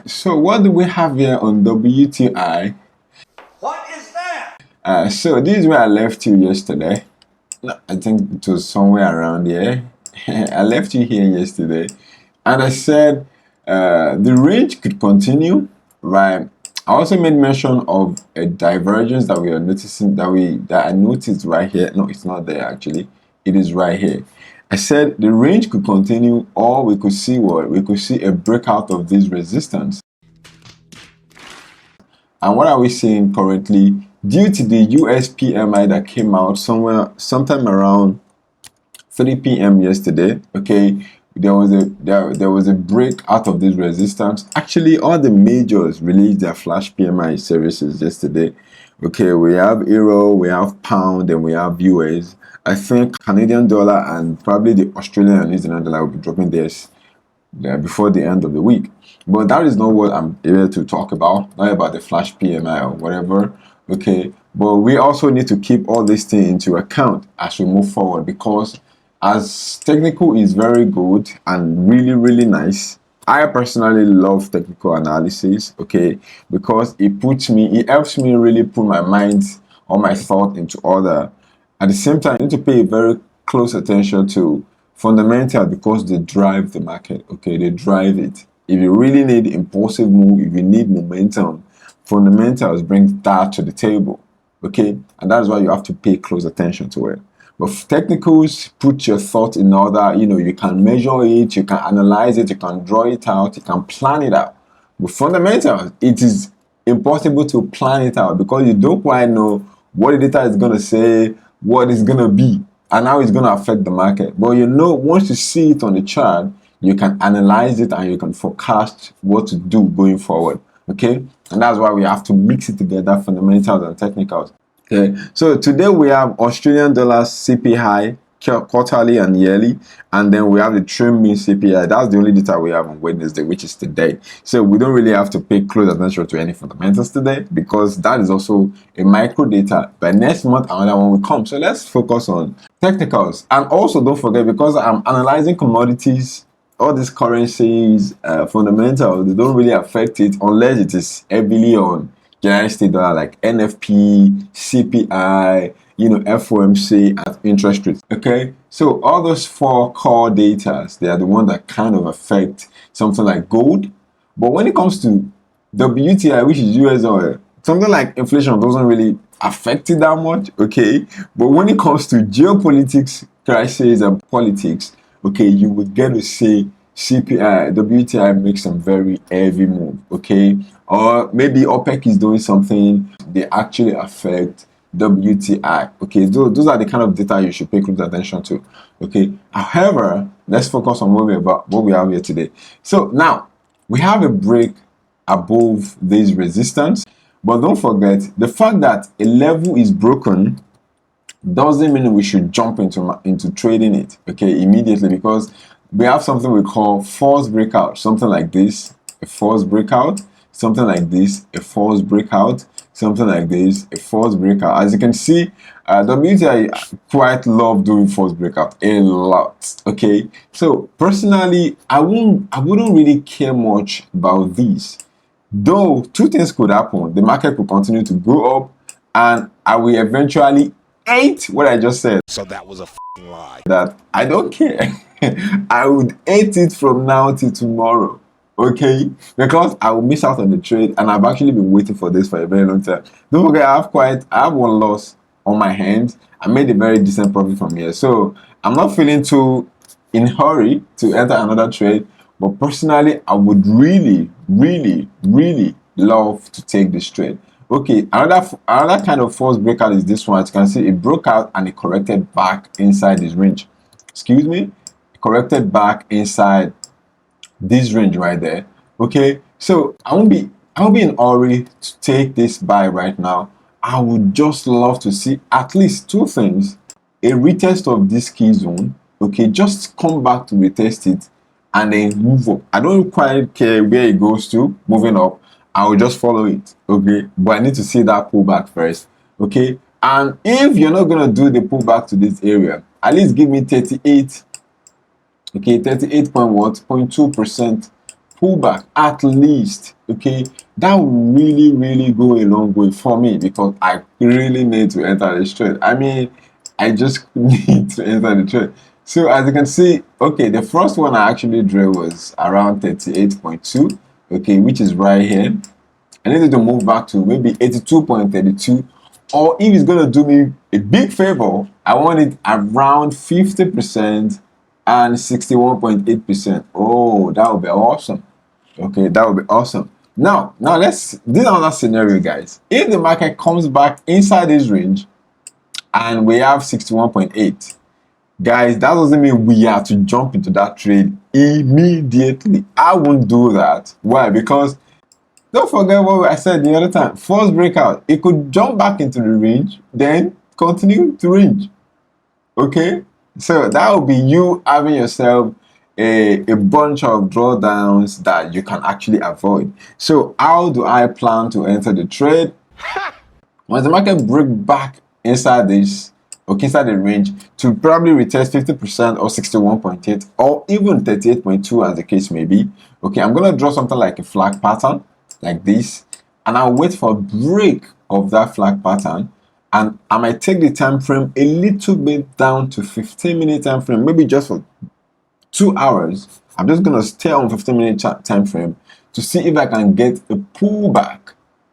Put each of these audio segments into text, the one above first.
So what do we have here on WTI? What is that? So this is where I left you yesterday. No, I think it was somewhere around here. I left you here yesterday, and I said the range could continue, right? I also made mention of a divergence that we are noticing that I noticed right here. No, it's not there actually. It is right here. I said the range could continue, or we could see what we could see a breakout of this resistance. And what are we seeing currently? Due to the US PMI that came out sometime around 3 p.m. yesterday, okay, there was a break out of this resistance. Actually, all the majors released their flash PMI services yesterday. Okay, we have euro, we have pound, and we have US. I think Canadian dollar and probably the Australian and New Zealand dollar will be dropping theirs before the end of the week. But that is not what I'm able to talk about, not about the flash PMI or whatever. Okay, but we also need to keep all these things into account as we move forward, because as technical is very good and really, really nice. I personally love technical analysis, okay, because it helps me really put my mind or my thought into order. At the same time, you need to pay very close attention to fundamental, because they drive the market, okay, they drive it. If you really need impulsive move, if you need momentum, fundamentals bring that to the table, okay, and that's why you have to pay close attention to it. But technicals put your thought in order. You can measure it, you can analyze it, you can draw it out, you can plan it out. With fundamentals, it is impossible to plan it out, because you don't quite know what the data is going to say, what it's going to be, and how it's going to affect the market. But once you see it on the chart, you can analyze it and you can forecast what to do going forward. Okay, and that's why we have to mix it together, fundamentals and technicals. Okay, so today we have Australian dollars CPI quarterly and yearly, and then we have the trim mean CPI. That's the only data we have on Wednesday, which is today. So we don't really have to pay close attention to any fundamentals today, because that is also a micro data. By next month, another one will come. So let's focus on technicals. And also don't forget, because I'm analyzing commodities, all these currencies, fundamentals, they don't really affect it unless it is heavily on United States dollar, like NFP, CPI, FOMC, and interest rates. Okay, so all those four core data, they are the ones that kind of affect something like gold. But when it comes to WTI, which is US oil, something like inflation doesn't really affect it that much. Okay, but when it comes to geopolitics, crisis, and politics, okay, you would get to say CPI, WTI makes some very heavy move, okay? Or maybe OPEC is doing something, they actually affect WTI, okay? Those are the kind of data you should pay close attention to, okay? However, let's focus on what we have here today. So now, we have a break above this resistance, but don't forget, the fact that a level is broken doesn't mean we should jump into trading it, okay, immediately, because we have something we call false breakout, something like this, a false breakout, something like this, a false breakout, something like this, a false breakout. As you can see, WTI quite love doing false breakout a lot, okay? So personally, I wouldn't really care much about these. Though two things could happen. The market could continue to go up, and I will eventually hate what I just said. So that was a lie. That I don't care. I would hate it from now till tomorrow, okay? Because I will miss out on the trade, and I've actually been waiting for this for a very long time. Don't forget, I have one loss on my hands. I made a very decent profit from here, so I'm not feeling too in hurry to enter another trade. But personally, I would really, really, really love to take this trade. Okay, another kind of false breakout is this one. As you can see, it broke out and it corrected back inside this range. Excuse me, it corrected back inside this range right there. Okay, so I won't be in a hurry to take this buy right now. I would just love to see at least two things: a retest of this key zone. Okay, just come back to retest it and then move up. I don't quite care where it goes to, moving up. I will just follow it, okay? But I need to see that pullback first, okay? And if you're not gonna do the pullback to this area, at least give me 38, okay, 38.2% pullback at least, okay, that will really go a long way for me, because I really need to enter this trade. I mean, I just need to enter the trade. So as you can see, okay, the first one I actually drew was around 38.2, okay, which is right here. I needed to move back to maybe 82.32, or if it's going to do me a big favor, I want it around 50% and 61.8%. Oh, that would be awesome. Okay, that would be awesome. Now this is another scenario, guys. If the market comes back inside this range and we have 61.8, guys, that doesn't mean we have to jump into that trade immediately. I won't do that. Why? Because don't forget what I said the other time. First breakout, it could jump back into the range, then continue to range. Okay, so that will be you having yourself a bunch of drawdowns that you can actually avoid. So how do I plan to enter the trade? Once the market break back inside this, okay, inside the range, to probably retest 50% or 61.8 or even 38.2 as the case may be, okay, I'm going to draw something like a flag pattern like this, and I'll wait for a break of that flag pattern, and I might take the time frame a little bit down to 15-minute time frame, maybe just for 2 hours. I'm just going to stay on 15-minute time frame to see if I can get a pullback,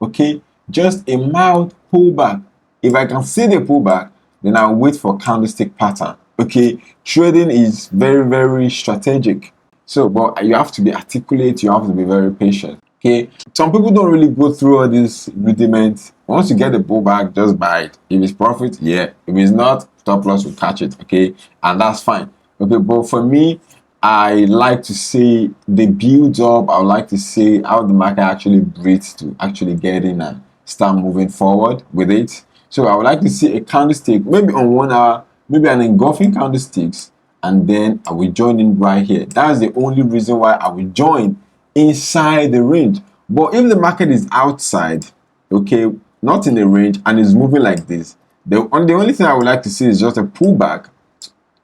okay, just a mild pullback. If I can see the pullback, then I'll wait for candlestick pattern. Okay, trading is very strategic. So, but you have to be articulate, you have to be very patient. Okay, some people don't really go through all these rudiments. Once you get the pullback, just buy it. If it's profit, yeah. If it's not, stop loss will catch it. Okay, and that's fine. Okay, but for me, I like to see the build up. I would like to see how the market actually breathes to actually get in and start moving forward with it. So I would like to see a candlestick, maybe on 1 hour, maybe an engulfing candlesticks, and then I will join in right here. That's the only reason why I will join inside the range. But if the market is outside, okay, not in the range, and is moving like this, the only thing I would like to see is just a pullback.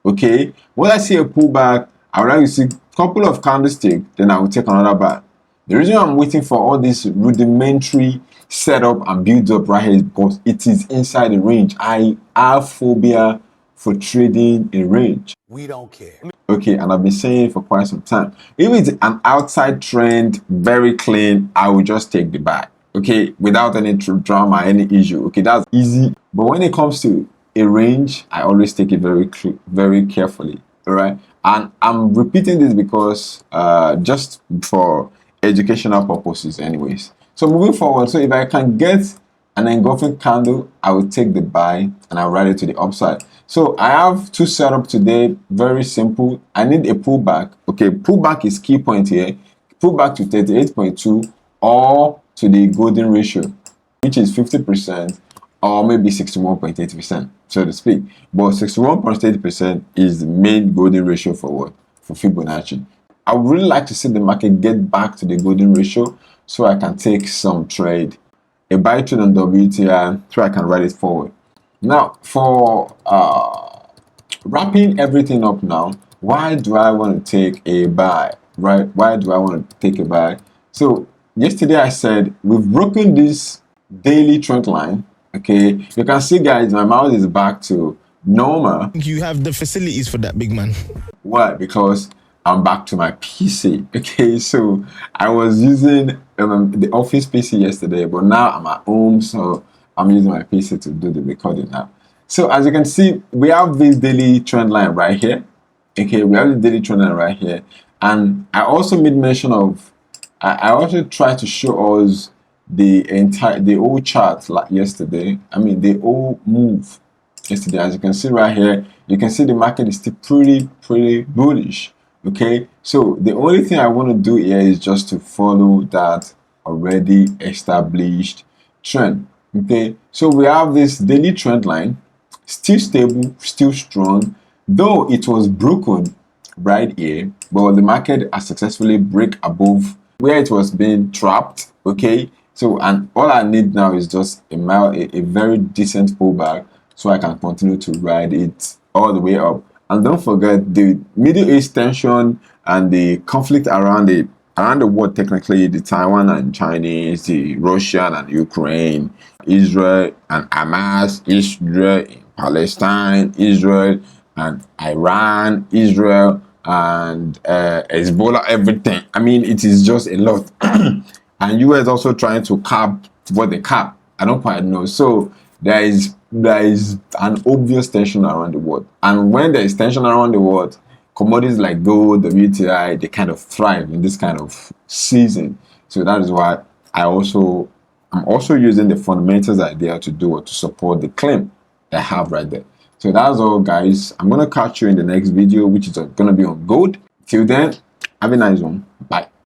Okay, when I see a pullback, I would like to see a couple of candlesticks, then I will take another buy. The reason I'm waiting for all this rudimentary setup and build up right here is because it is inside the range. I have phobia for trading in range. We don't care. Okay, and I've been saying it for quite some time. If it's an outside trend, very clean, I will just take the buy. Okay, without any drama, any issue. Okay, that's easy. But when it comes to a range, I always take it very carefully. All right, and I'm repeating this because just for educational purposes, anyways. So moving forward, so if I can get an engulfing candle, I will take the buy and I'll ride it to the upside. So I have two setup today, very simple. I need a pullback. Okay, pullback is key point here. Pullback to 38.2 or to the golden ratio, which is 50% or maybe 61.8%, so to speak. But 61.8% is the main golden ratio for what? For Fibonacci. I would really like to see the market get back to the golden ratio so I can take some trade, a buy trade on WTI, so I can ride it forward. Now, for wrapping everything up now, why do I want to take a buy, right? Why do I want to take a buy? So yesterday I said we've broken this daily trend line. Okay, you can see, guys, my mouse is back to normal. You have the facilities for that, big man. Why? Because I'm back to my PC. Okay, so I was using the office PC yesterday, but now I'm at home, so I'm using my PC to do the recording now. So as you can see, we have this daily trend line right here. Okay, we have the daily trend line right here, and I also made mention of. I also tried to show us the whole chart like yesterday. I mean the whole move yesterday. As you can see right here, you can see the market is still pretty bullish. Okay, so the only thing I want to do here is just to follow that already established trend. Okay, so we have this daily trend line, still stable, still strong, though it was broken right here, but the market has successfully break above where it was being trapped. Okay, so and all I need now is just a very decent pullback so I can continue to ride it all the way up. And don't forget the Middle East tension and the conflict around the around the world, technically, the Taiwan and Chinese, the Russian and Ukraine, Israel and Hamas, Israel, Palestine, Israel and Iran, Israel and Hezbollah, everything. I mean, it is just a lot. And US also trying to cap what they cap. I don't quite know. So there is an obvious tension around the world. And when there is tension around the world, commodities like gold, WTI, they kind of thrive in this kind of season. So that is why I'm also using the fundamentals idea to do or to support the claim that I have right there. So that's all, guys. I'm gonna catch you in the next video, which is gonna be on gold. Till then, have a nice one. Bye.